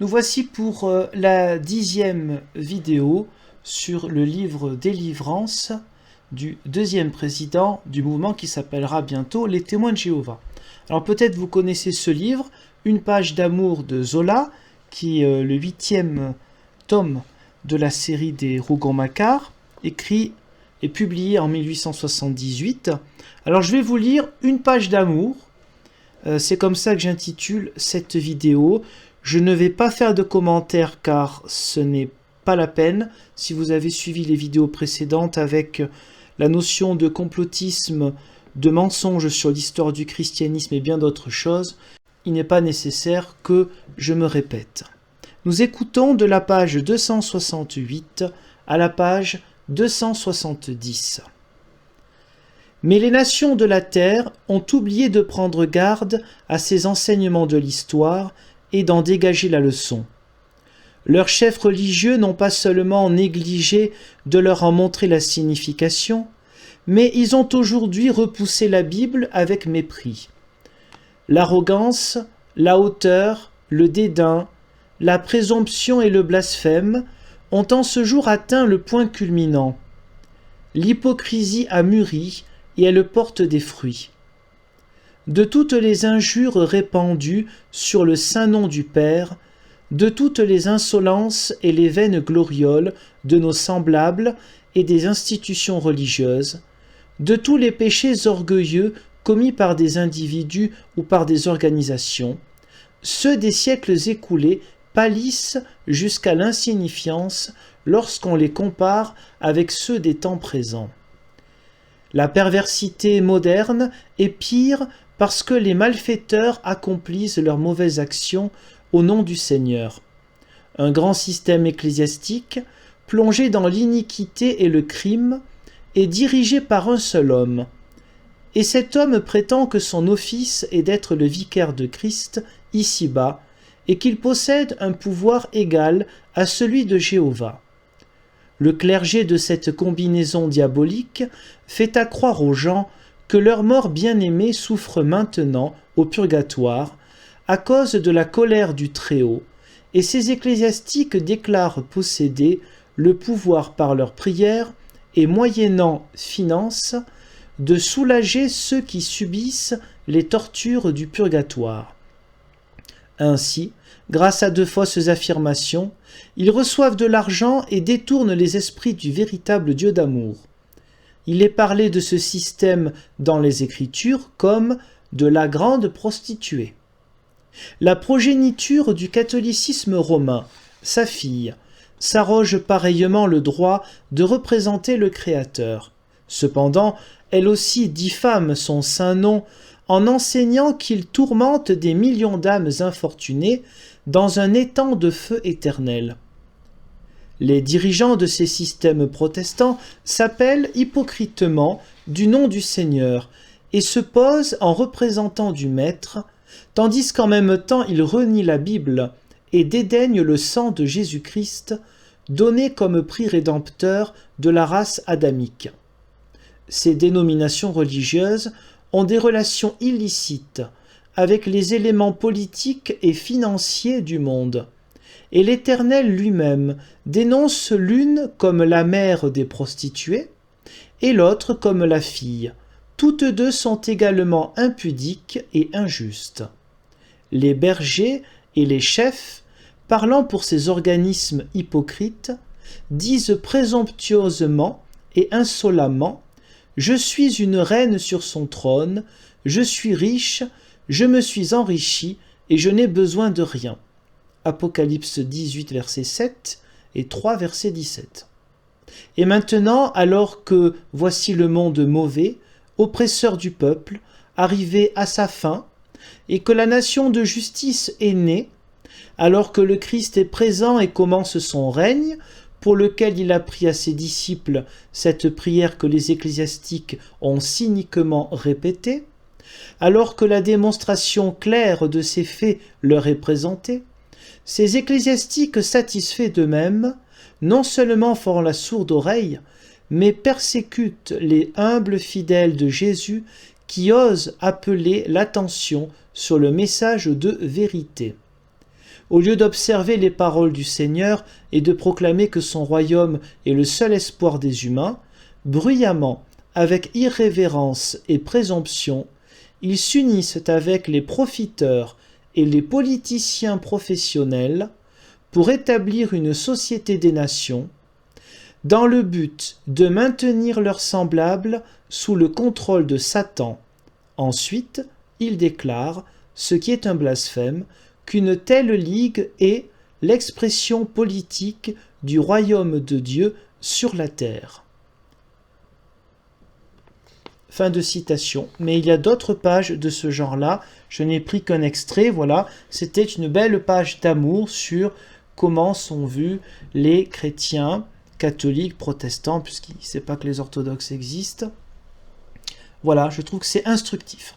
Nous voici pour la 10e vidéo sur le livre Délivrance du deuxième président du mouvement qui s'appellera bientôt Les Témoins de Jéhovah. Alors peut-être vous connaissez ce livre, Une page d'amour de Zola, qui est le 8e tome de la série des Rougon-Macquart, écrit et publié en 1878. Alors je vais vous lire Une page d'amour. C'est comme ça que j'intitule cette vidéo. Je ne vais pas faire de commentaires car ce n'est pas la peine. Si vous avez suivi les vidéos précédentes avec la notion de complotisme, de mensonge sur l'histoire du christianisme et bien d'autres choses, il n'est pas nécessaire que je me répète. Nous écoutons de la page 268 à la page 270. Mais les nations de la terre ont oublié de prendre garde à ces enseignements de l'histoire et d'en dégager la leçon. Leurs chefs religieux n'ont pas seulement négligé de leur en montrer la signification, mais ils ont aujourd'hui repoussé la Bible avec mépris. L'arrogance, la hauteur, le dédain, la présomption et le blasphème ont en ce jour atteint le point culminant. L'hypocrisie a mûri et elle porte des fruits. De toutes les injures répandues sur le saint nom du Père, de toutes les insolences et les vaines glorioles de nos semblables et des institutions religieuses, de tous les péchés orgueilleux commis par des individus ou par des organisations, ceux des siècles écoulés pâlissent jusqu'à l'insignifiance lorsqu'on les compare avec ceux des temps présents. La perversité moderne est pire parce que les malfaiteurs accomplissent leurs mauvaises actions au nom du Seigneur. Un grand système ecclésiastique, plongé dans l'iniquité et le crime, est dirigé par un seul homme. Et cet homme prétend que son office est d'être le vicaire de Christ ici-bas et qu'il possède un pouvoir égal à celui de Jéhovah. Le clergé de cette combinaison diabolique fait accroire aux gens que leur mort bien-aimé souffre maintenant au purgatoire à cause de la colère du Très-Haut, et ces ecclésiastiques déclarent posséder le pouvoir par leurs prières et moyennant finances de soulager ceux qui subissent les tortures du purgatoire. Ainsi, grâce à de fausses affirmations, ils reçoivent de l'argent et détournent les esprits du véritable Dieu d'amour. Il est parlé de ce système dans les Écritures comme de la grande prostituée. La progéniture du catholicisme romain, sa fille, s'arroge pareillement le droit de représenter le Créateur. Cependant, elle aussi diffame son saint nom en enseignant qu'il tourmente des millions d'âmes infortunées dans un étang de feu éternel. Les dirigeants de ces systèmes protestants s'appellent hypocritement du nom du Seigneur et se posent en représentants du Maître, tandis qu'en même temps ils renient la Bible et dédaignent le sang de Jésus-Christ donné comme prix rédempteur de la race adamique. Ces dénominations religieuses ont des relations illicites avec les éléments politiques et financiers du monde. Et l'Éternel lui-même dénonce l'une comme la mère des prostituées et l'autre comme la fille. Toutes deux sont également impudiques et injustes. Les bergers et les chefs, parlant pour ces organismes hypocrites, disent présomptueusement et insolemment « Je suis une reine sur son trône, je suis riche, je me suis enrichi et je n'ai besoin de rien. » Apocalypse 18, verset 7 et 3, verset 17. Et maintenant, alors que voici le monde mauvais, oppresseur du peuple, arrivé à sa fin, et que la nation de justice est née, alors que le Christ est présent et commence son règne, pour lequel il a pris à ses disciples cette prière que les ecclésiastiques ont cyniquement répétée, alors que la démonstration claire de ces faits leur est présentée, ces ecclésiastiques satisfaits d'eux-mêmes, non seulement font la sourde oreille, mais persécutent les humbles fidèles de Jésus qui osent appeler l'attention sur le message de vérité. Au lieu d'observer les paroles du Seigneur et de proclamer que son royaume est le seul espoir des humains, bruyamment, avec irrévérence et présomption, ils s'unissent avec les profiteurs et les politiciens professionnels pour établir une société des nations, dans le but de maintenir leurs semblables sous le contrôle de Satan. Ensuite, ils déclarent, ce qui est un blasphème, qu'une telle ligue est l'expression politique du royaume de Dieu sur la terre. Fin de citation. Mais il y a d'autres pages de ce genre-là. Je n'ai pris qu'un extrait, voilà. C'était une belle page d'amour sur comment sont vus les chrétiens catholiques, protestants, puisqu'il ne sait pas que les orthodoxes existent. Voilà, je trouve que c'est instructif.